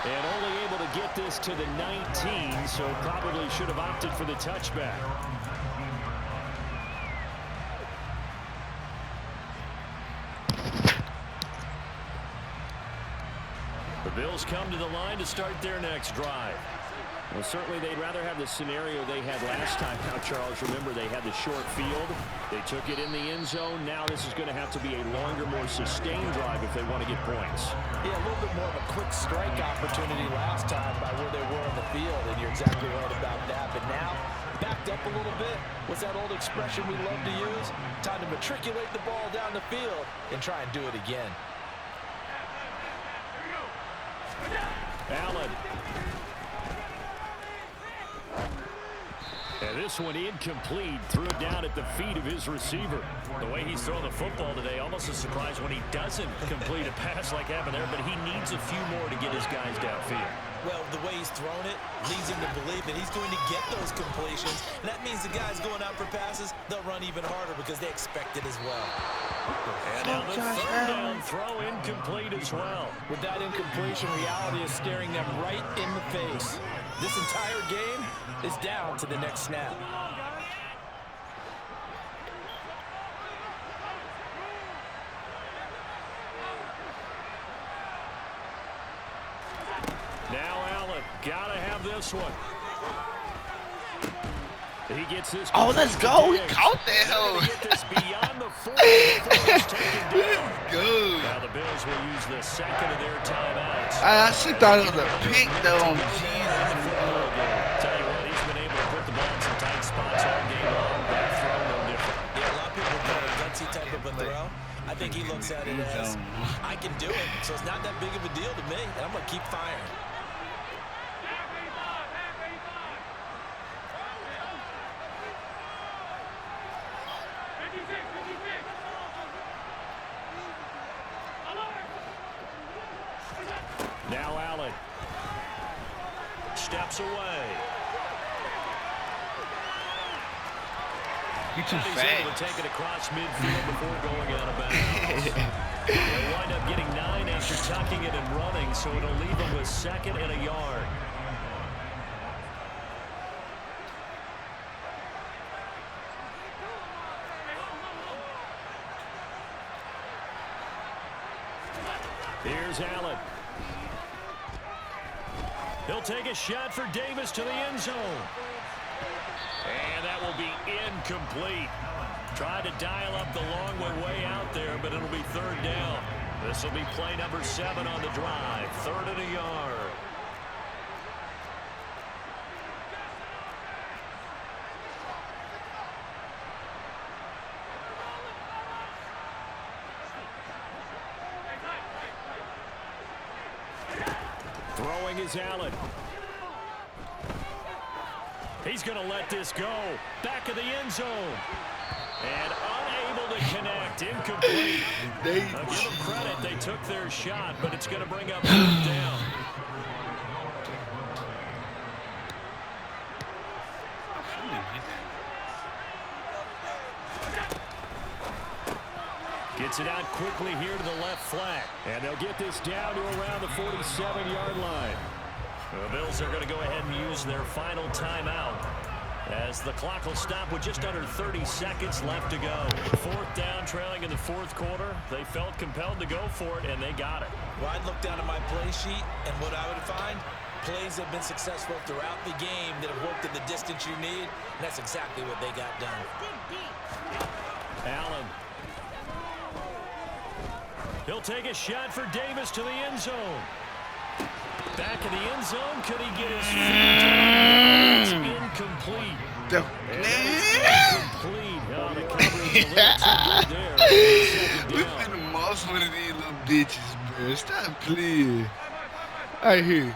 And only able to get this to the 19, so probably should have opted for the touchback. Bills come to the line to start their next drive. Well, certainly they'd rather have the scenario they had last time. Now, Charles, remember they had the short field. They took it in the end zone. Now this is going to have to be a longer, more sustained drive if they want to get points. Yeah, a little bit more of a quick strike opportunity last time by where they were on the field, and you're exactly right about that. But now, backed up a little bit. What's that old expression we love to use? Time to matriculate the ball down the field and try and do it again. Allen. And this one incomplete. Threw it down at the feet of his receiver. The way he's throwing the football today, almost a surprise when he doesn't complete a pass like happened there, but he needs a few more to get his guys downfield. Well, the way he's thrown it leads him to believe that he's going to get those completions. And that means the guys going out for passes, they'll run even harder because they expect it as well. And now the third down throw incomplete as well. With that incompletion, reality is staring them right in the face. This entire game is down to the next snap. Now Allen, gotta have this one. He gets this. Oh, let's go. He caught that hoe. Get this beyond the 40 before it's taken down. Good. Now the Bills will use the second of their timeouts. I actually thought it was a pick though on Jesus. Tell you what, he's been able to put the ball in some tight spots all game long. That throw no different. Yeah, a lot of people call it a gutsy type of a throw. I think he looks at it as, I can do it, so it's not that big of a deal to me, and I'm going to keep firing. Now Allen steps away. You too And he's able to fast. take it across midfield before going out of bounds. They wind up getting 9 after tucking it and running, so it'll leave them with 2nd and a yard. Here's Allen. He'll take a shot for Davis to the end zone. And that will be incomplete. Tried to dial up the long way out there, but it'll be 3rd down. This will be play number 7 on the drive. 3rd and a yard. Throwing is Allen. He's going to let this go. Back of the end zone. And unable to connect. Incomplete. I'll give them credit. They took their shot, but it's going to bring up 3rd down. Gets it out quickly here to the left flat. And they'll get this down to around the 47-yard line. The Bills are going to go ahead and use their final timeout as the clock will stop with just under 30 seconds left to go. 4th down, trailing in the 4th quarter. They felt compelled to go for it, and they got it. Well, I'd look down at my play sheet, and what I would find, plays have been successful throughout the game that have worked at the distance you need, and that's exactly what they got done. Allen. He'll take a shot for Davis to the end zone. Back of the end zone. Could he get his feet? It's incomplete. Incomplete. Oh, the coverage a little too good there. We finna moss one of these little bitches, bro. Stop playing. Right here.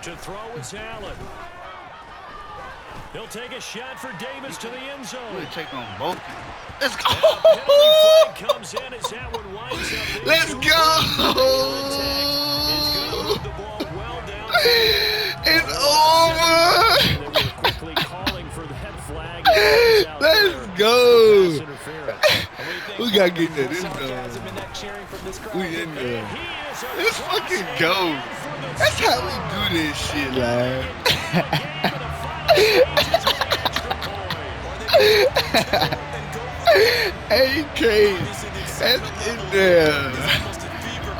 To throw is Allen. He'll take a shot for Davis to the end zone. We'll take on both. Let's And a penalty flag go. comes in as that one winds up there. Let's go. Is going to move the ball well down. It's over. They were quickly calling for that flag. Let's go. Pass interference. We gotta get that in Sarcasm there. in that cheering from this crowd. We in there. He is a Let's fucking go. That's how we do this shit, like. AK.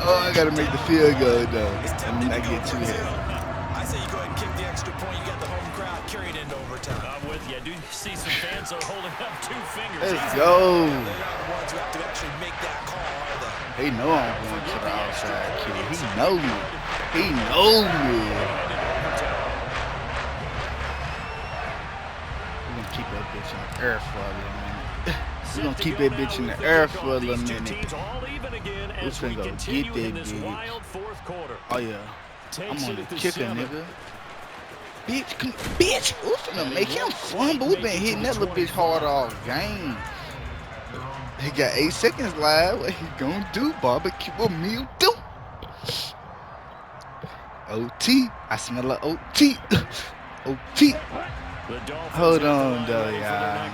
Oh, I gotta make the field goal though. I'm not get too heavy. I say you go ahead and kick the extra point. You got the home crowd carried into overtime. I'm with you. I do see some fans are holding up 2 fingers. Let's go. They're not the ones who have to actually make that call, are they? He know I'm going to the outside, kid. He know me. He know me. We're gonna keep that bitch in the air for a little minute. We're gonna keep that bitch in the air for a little minute. We're finna go get that bitch. Oh yeah. I'm on the kicker, nigga. Bitch, come, bitch. We're finna make him fumble. We've been hitting that little bitch hard all game. He got 8 seconds live. What he gonna do? Barbecue a meal do. OT. I smell like OT. OT. Hold on, though, y'all.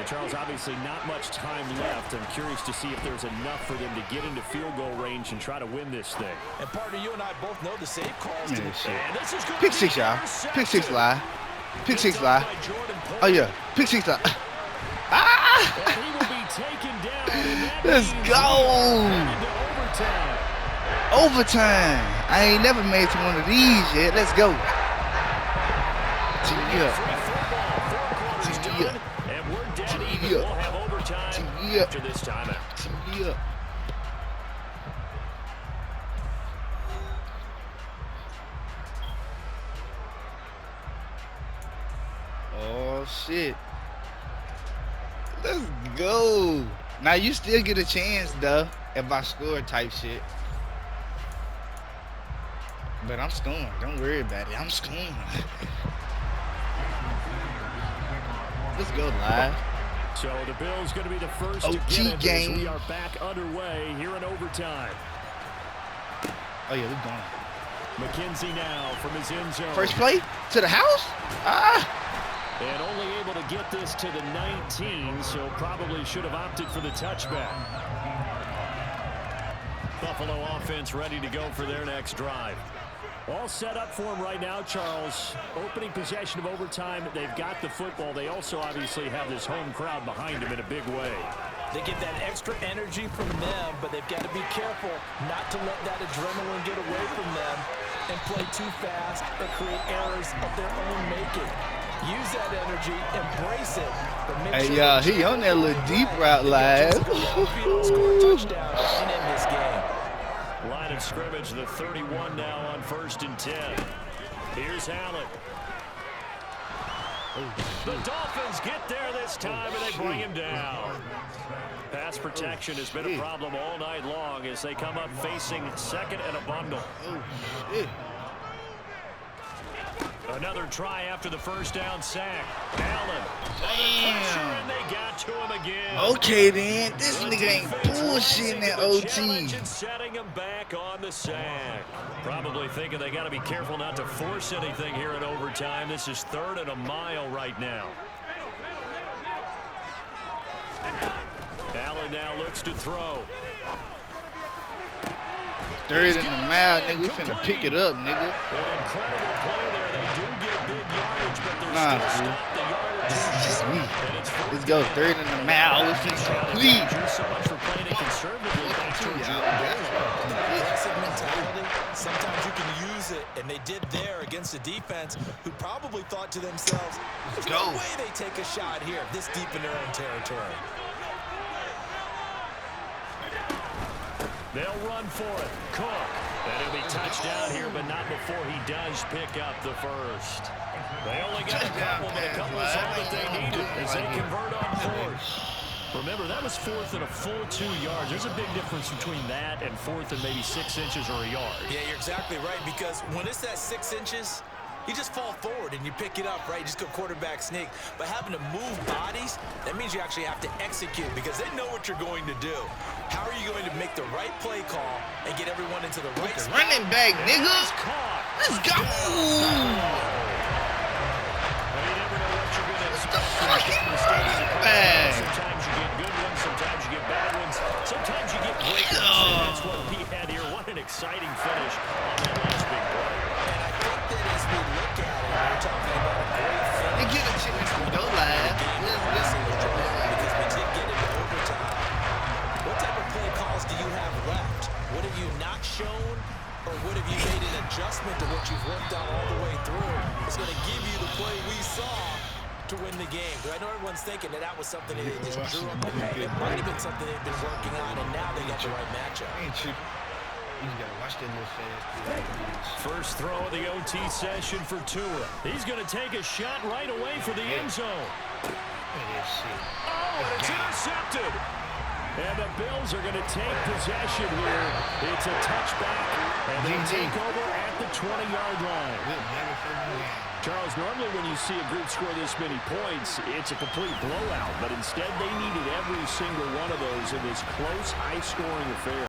Charles, obviously not much time left. I'm curious to see if there's enough for them to get into field goal range and try to win this thing. And partner, you and I both know the save calls. Man, shit. Pick 6, y'all. Pick 6 live. Pick 6 live. Oh, yeah. Pick 6 live. Ah! Let's go! Overtime. I ain't never made to one of these yet. Let's go. After this timeout. Oh shit. Let's go. Now you still get a chance though if I score type shit. But I'm scoring. Don't worry about it. I'm scoring. Let's go live. So the Bills going to be the first to get it as we are back underway here in overtime. Oh yeah, we're going. McKenzie now from his end zone. First play to the house? Ah! And only able to get this to the 19, so probably should have opted for the touchback. Buffalo offense ready to go for their next drive. All set up for him right now, Charles. Opening possession of overtime. They've got the football. They also obviously have this home crowd behind them in a big way. They get that extra energy from them, but they've got to be careful not to let that adrenaline get away from them and play too fast or create errors of their own making. Use that energy, embrace it. But make hey, sure y'all, he on that little deep route live. Score a touchdown and end this game. Line of scrimmage, the 31 now on 1st and 10. Here's Allen. The Dolphins get there this time, and they bring him down. Pass protection has been a problem all night long as they come up facing second and a bundle. Another try after the first down sack. Allen. Damn. And they got to him again. Okay, then. This nigga ain't bullshitting that OT. Setting him back on the sack. Probably thinking they got to be careful not to force anything here in overtime. This is 3rd and a mile right now. Allen now looks to throw. 3rd and a mile, nigga. We finna pick it up, nigga. An incredible play there. They do get big yardage, but they're Nah, still fool. stop the yardage. This is just me. Let's go. 3rd and a mile. We finna complete. So much for playing it conservatively. Aggressive mentality. Sometimes you can use it, and they did there against a defense who probably thought to themselves, there's no way they take a shot here this deep in their own territory. They'll run for it. Cook. And he'll be touchdown here, but not before he does pick up the first. They only got a couple, but a couple is all that they needed as they convert on 4th. Remember, that was 4th and a full 2 yards. There's a big difference between that and 4th and maybe 6 inches or a yard. Yeah, you're exactly right, because when it's that 6 inches, you just fall forward and you pick it up, right? You just go quarterback sneak. But having to move bodies, that means you actually have to execute because they know what you're going to do. How are you going to make the right play call and get everyone into the right spot? Running back, nigga. Let's go. What's the fucking running back? Sometimes you get good ones, sometimes you get bad ones, sometimes you get great ones. And that's what we had here. What an exciting finish on that last big play. And I think that as we look at it, we're talking about a great finish. They get a chance to go live. Because we did get into overtime. you not shown, or what have you made an adjustment to what you've worked out all the way through? It's going to give you the play we saw to win the game. I know everyone's thinking that that was something that they just drew up. It might have been something they've been working on, and now they got the right matchup. You gotta watch that little fast. First throw of the OT session for Tua. He's going to take a shot right away for the end zone. Look at that shit. Oh, and it's intercepted. And the Bills are going to take possession here. It's a touchback, and they take over at the 20-yard line. Charles, normally when you see a group score this many points, it's a complete blowout. But instead, they needed every single one of those in this close, high-scoring affair.